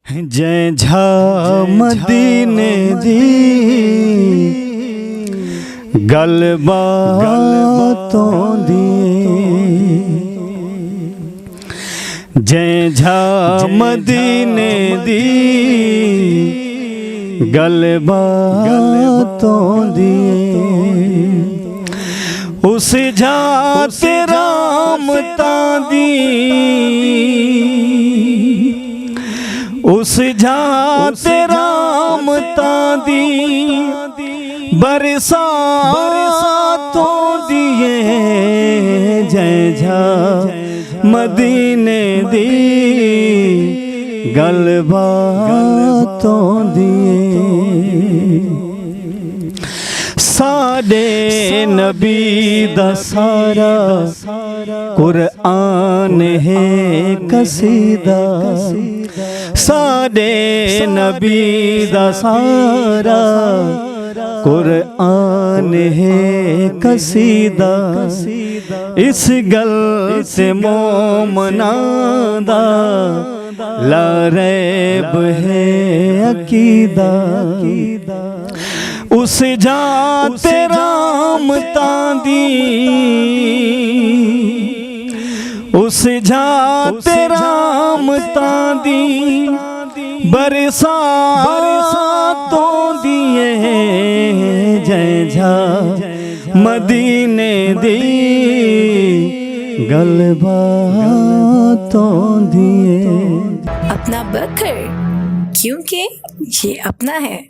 जै झा मदीने दी गलबातों दिए, जै झा मदीने दी गलबातों दिए, उस झा तेरा मतां दी, उस झा तेरा मतां दी बरसातों दिए, जै झा मदीने दी गलबातों दिए। साडे नबी दा सारा कुरआन है कसीदा, साडे नबी दा सारा कुरआन है कसीदा, इस गल से मोमना दा ला रैब है अकीदा, उस झा तेरा मतां दी, उस झा तेरा मतां दी बरसातों दिए, जै झा मदीने दी गलबातों दिए। अपना बकर क्योंकि ये अपना है।